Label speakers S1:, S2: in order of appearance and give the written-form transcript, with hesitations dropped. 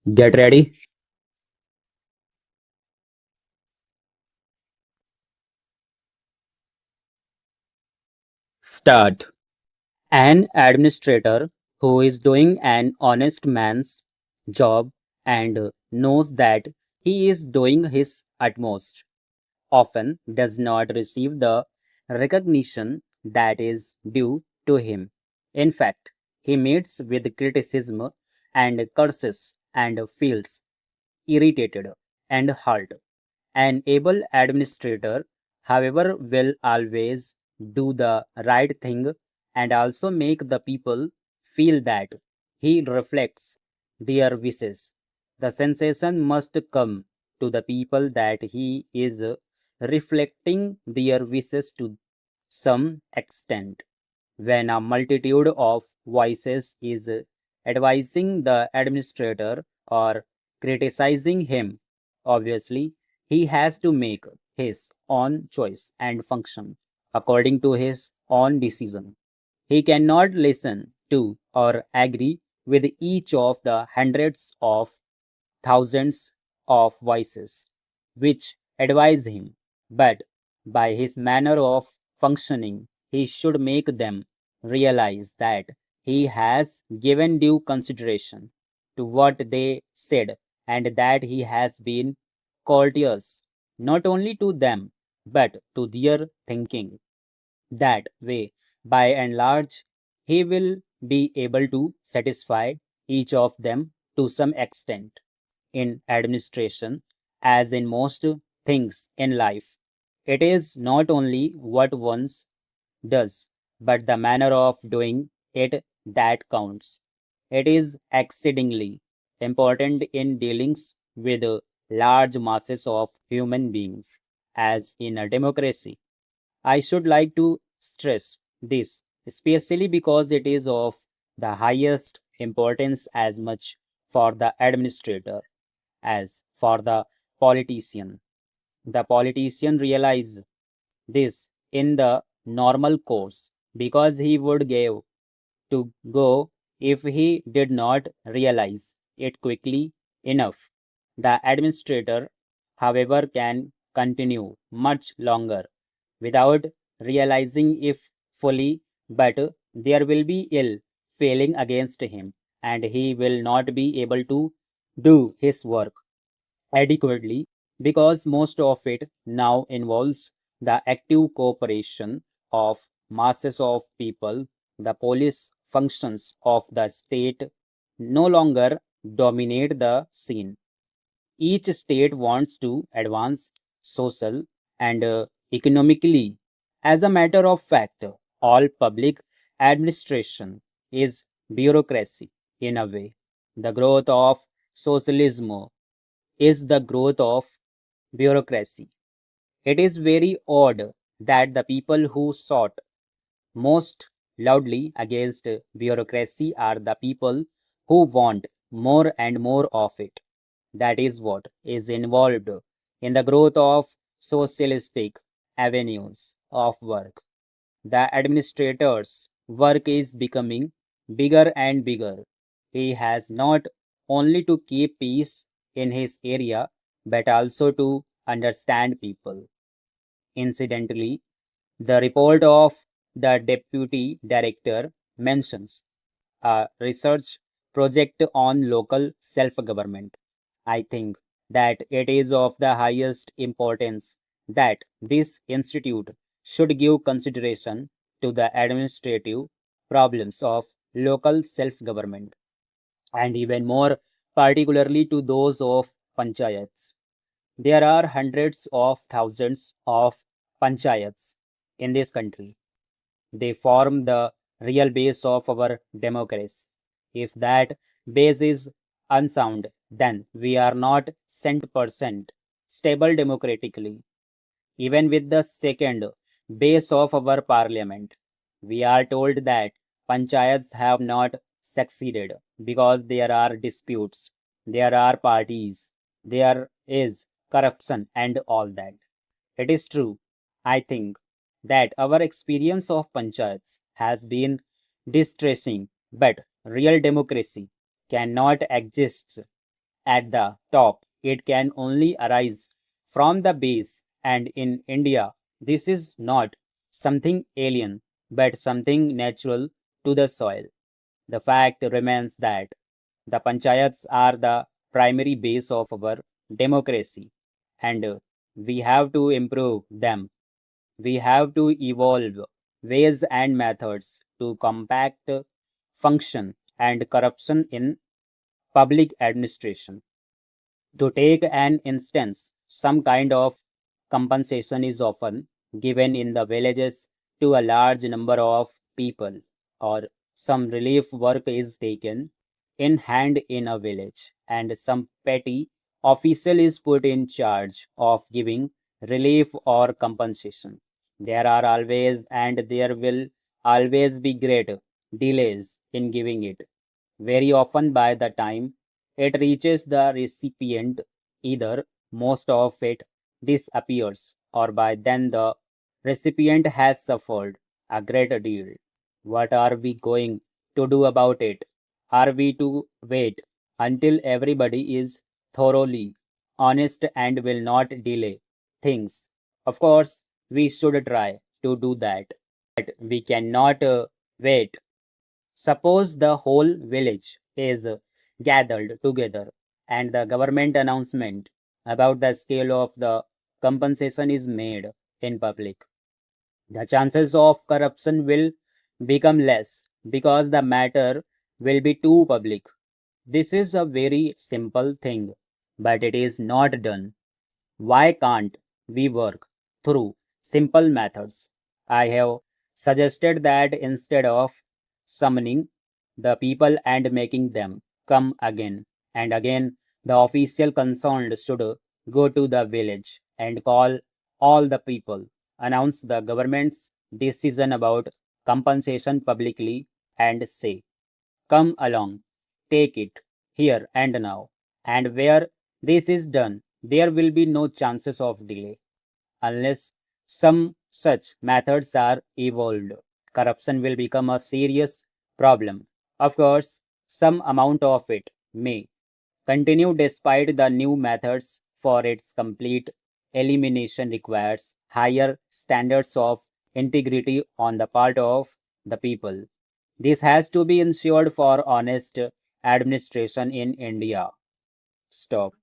S1: Get ready. Start. An administrator who is doing an honest man's job and knows that he is doing his utmost often does not receive the recognition that is due to him. In fact, he meets with criticism and curses and feels irritated and hurt. An able administrator, however, will always do the right thing and also make the people feel that he reflects their wishes. The sensation must come to the people that he is reflecting their wishes to some extent. When a multitude of voices is advising the administrator or criticizing him, obviously he has to make his own choice and function according to his own decision. He cannot listen to or agree with each of the hundreds of thousands of voices which advise him, but by his manner of functioning, he should make them realize that he has given due consideration to what they said and that he has been courteous not only to them but to their thinking. That way, by and large, he will be able to satisfy each of them to some extent. In administration, as in most things in life, it is not only what one does, but the manner of doing it that counts. It is exceedingly important in dealings with large masses of human beings, as in a democracy. I should like to stress this, especially because it is of the highest importance as much for the administrator as for the politician. The politician realizes this in the normal course because he would give to go if he did not realize it quickly enough. The administrator, however, can continue much longer without realizing if fully, but there will be ill feeling against him, and he will not be able to do his work adequately because most of it now involves the active cooperation of masses of people. The police functions of the state no longer dominate the scene. Each state wants to advance social and economically. As a matter of fact, all public administration is bureaucracy in a way. The growth of socialism is the growth of bureaucracy. It is very odd that the people who sought most loudly against bureaucracy are the people who want more and more of it. That is what is involved in the growth of socialistic avenues of work. The administrator's work is becoming bigger and bigger. He has not only to keep peace in his area but also to understand people. Incidentally, the report of the deputy director mentions a research project on local self government. I think that it is of the highest importance that this institute should give consideration to the administrative problems of local self government and even more particularly to those of panchayats. There are hundreds of thousands of panchayats in this country. They form the real base of our democracy. If that base is unsound, then we are not 100% stable democratically. Even with the second base of our parliament, we are told that panchayats have not succeeded because there are disputes, there are parties, there is corruption, and all that. It is true, I think, that our experience of panchayats has been distressing, but real democracy cannot exist at the top. It can only arise from the base, and in India, this is not something alien, but something natural to the soil. The fact remains that the panchayats are the primary base of our democracy, and we have to improve them. We have to evolve ways and methods to combat function and corruption in public administration. To take an instance, some kind of compensation is often given in the villages to a large number of people, or some relief work is taken in hand in a village, and some petty official is put in charge of giving relief or compensation. There are always and there will always be great delays in giving it. Very often, by the time it reaches the recipient, either most of it disappears, or by then the recipient has suffered a great deal. What are we going to do about it? Are we to wait until everybody is thoroughly honest and will not delay things? Of course, we should try to do that, but we cannot wait. Suppose the whole village is gathered together and the government announcement about the scale of the compensation is made in public. The chances of corruption will become less because the matter will be too public. This is a very simple thing, but it is not done. Why can't we work through simple methods? I have suggested that instead of summoning the people and making them come again and again, the official concerned should go to the village and call all the people, announce the government's decision about compensation publicly, and say, come along, take it, here and now. And where this is done, there will be no chances of delay. Unless some such methods are evolved, corruption will become a serious problem. Of course, some amount of it may continue despite the new methods, for its complete elimination requires higher standards of integrity on the part of the people. This has to be ensured for honest administration in India. Stop.